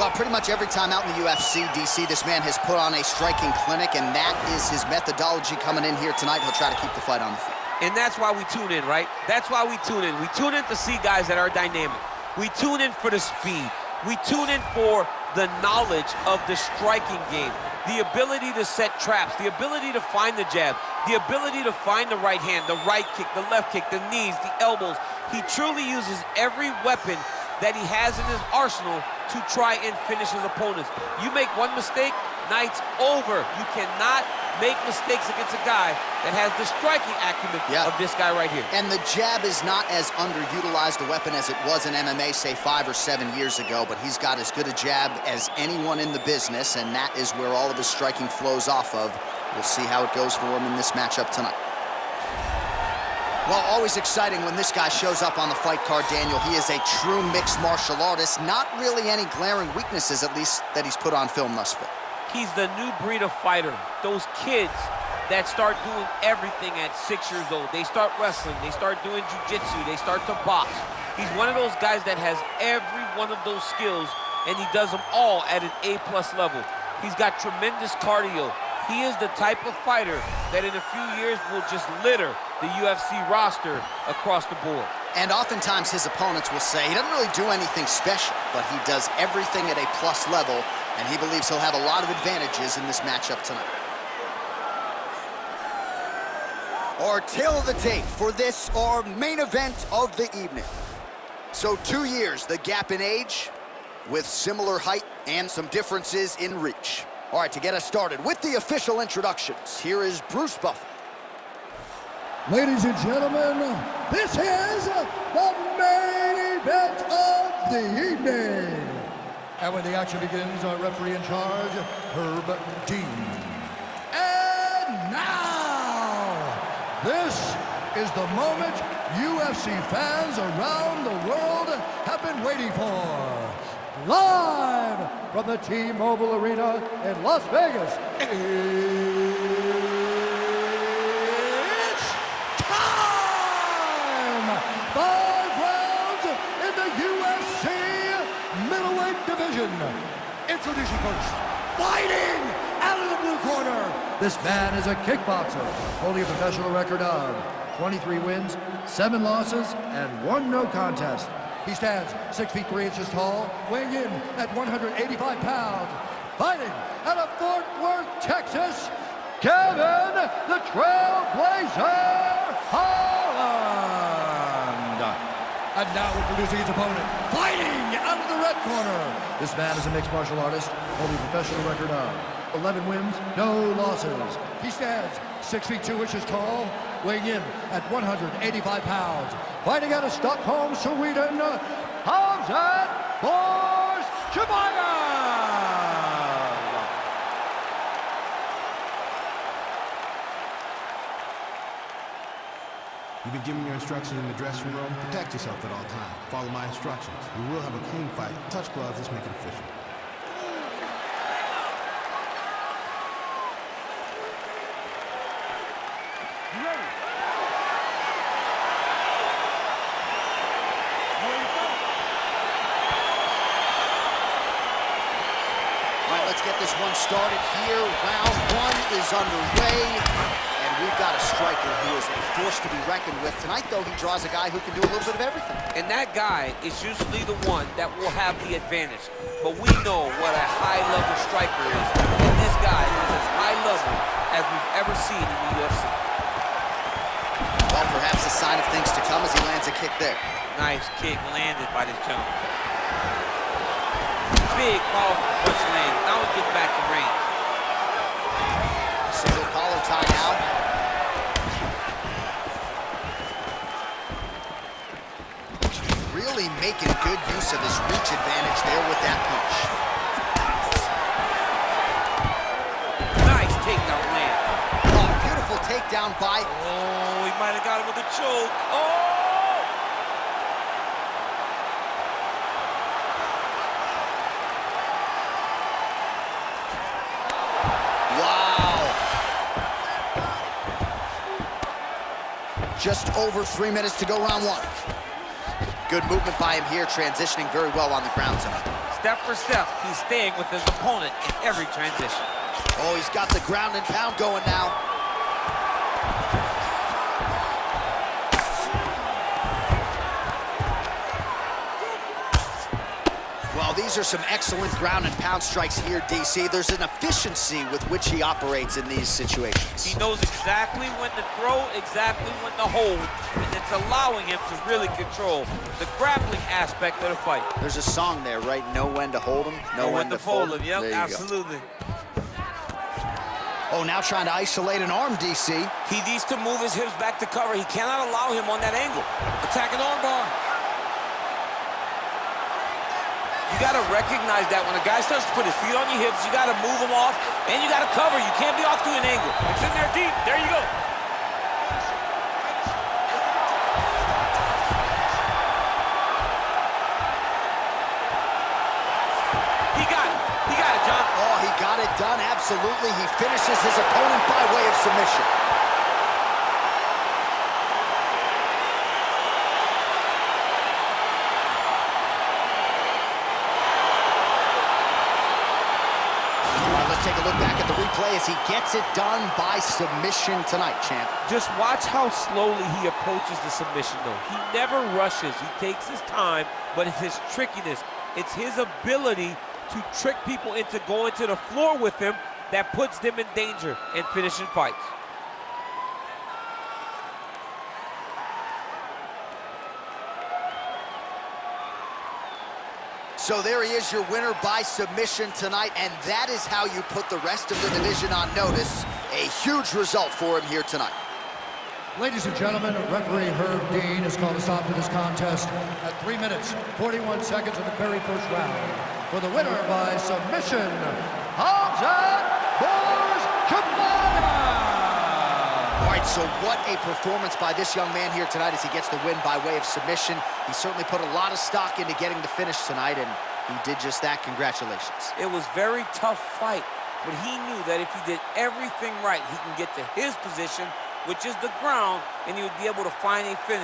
Well, pretty much every time out in the UFC, DC, this man has put on a striking clinic, and that is his methodology coming in here tonight. He'll try to keep the fight on the feet. And that's why we tune in, right? That's why we tune in. We tune in to see guys that are dynamic. We tune in for the speed. We tune in for the knowledge of the striking game, the ability to set traps, the ability to find the jab, the ability to find the right hand, the right kick, the left kick, the knees, the elbows. He truly uses every weapon that he has in his arsenal to try and finish his opponents. You make one mistake, night's over. You cannot make mistakes against a guy that has the striking acumen of this guy right here. And the jab is not as underutilized a weapon as it was in MMA, say 5 or 7 years ago, but he's got as good a jab as anyone in the business, and that is where all of his striking flows off of. We'll see how it goes for him in this matchup tonight. Well, always exciting when this guy shows up on the fight card, Daniel. He is a true mixed martial artist. Not really any glaring weaknesses, at least, that he's put on film thus far. He's the new breed of fighter. Those kids that start doing everything at 6 years old. They start wrestling, they start doing jiu-jitsu, they start to box. He's one of those guys that has every one of those skills, and he does them all at an A+ level. He's got tremendous cardio. He is the type of fighter that in a few years will just litter the UFC roster across the board. And oftentimes his opponents will say he doesn't really do anything special, but he does everything at a plus level, and he believes he'll have a lot of advantages in this matchup tonight. Our tale of the tape for this, our main event of the evening. So 2 years, the gap in age, with similar height and some differences in reach. All right, to get us started with the official introductions, here is Bruce Buffer. Ladies and gentlemen, this is the main event of the evening. And when the action begins, our referee in charge, Herb Dean. And now, this is the moment UFC fans around the world have been waiting for. Live from the T-Mobile Arena in Las Vegas, it's time! 5 rounds in the UFC middleweight division. Introducing first, fighting out of the blue corner. This man is a kickboxer, holding a professional record of 23 wins, 7 losses, and 1 no contest. He stands 6 feet 3 inches tall, weighing in at 185 pounds. Fighting out of Fort Worth, Texas, Kevin the Trailblazer Holland. And now introducing his opponent, fighting out of the red corner. This man is a mixed martial artist, holding a professional record of 11 wins, no losses. He stands 6 feet 2 inches tall, weighing in at 185 pounds. Fighting out of Stockholm, Sweden, Khamzat Chimaev. You've been given your instructions in the dressing room. Protect yourself at all times. Follow my instructions. We will have a clean fight. Touch gloves, let's make it official. You ready? All right, let's get this one started here. Round 1 is underway, and we've got a striker who is a force to be reckoned with. Tonight, though, he draws a guy who can do a little bit of everything. And that guy is usually the one that will have the advantage. But we know what a high-level striker is. And this guy is as high level as we've ever seen in the UFC. Well, perhaps a sign of things to come as he lands a kick there. Nice kick landed by this gentleman. Big, powerful punch land. Now we get back to range. Single collar tie now. Really making good use of his reach advantage there with that punch. Nice takedown land. Oh, beautiful takedown by... Oh, he might have got him with a choke. Oh! Just over 3 minutes to go round 1. Good movement by him here, transitioning very well on the ground tonight. step for step, he's staying with his opponent in every transition. Oh, he's got the ground and pound going now. Well, these are some excellent ground and pound strikes here, DC. There's an efficiency with which he operates in these situations. He knows exactly when to throw, exactly when to hold, and it's allowing him to really control the grappling aspect of the fight. There's a song there, right? Know when to hold him, know when to fold him. Yep, absolutely. Oh, now trying to isolate an arm, DC. He needs to move his hips back to cover. He cannot allow him on that angle. Attacking armbar. You got to recognize that when a guy starts to put his feet on your hips, you got to move him off, and you got to cover. You can't be off to an angle. It's in there deep. There you go. He got it. He got it, John. Oh, he got it done, absolutely. He finishes his opponent by way of submission. Take a look back at the replay as he gets it done by submission tonight, champ. Just watch how slowly he approaches the submission, though. He never rushes. He takes his time, but it's his trickiness. It's his ability to trick people into going to the floor with him that puts them in danger and finishing fights. So there he is, your winner by submission tonight, and that is how you put the rest of the division on notice. A huge result for him here tonight. Ladies and gentlemen, referee Herb Dean has called a stop to this contest at 3 minutes, 41 seconds of the very first round. For the winner by submission, Khamzat Chimaev! All right, so what a performance by this young man here tonight as he gets the win by way of submission. He certainly put a lot of stock into getting the finish tonight, and he did just that. Congratulations. It was a very tough fight, but he knew that if he did everything right, he can get to his position, which is the ground, and he would be able to find a finish.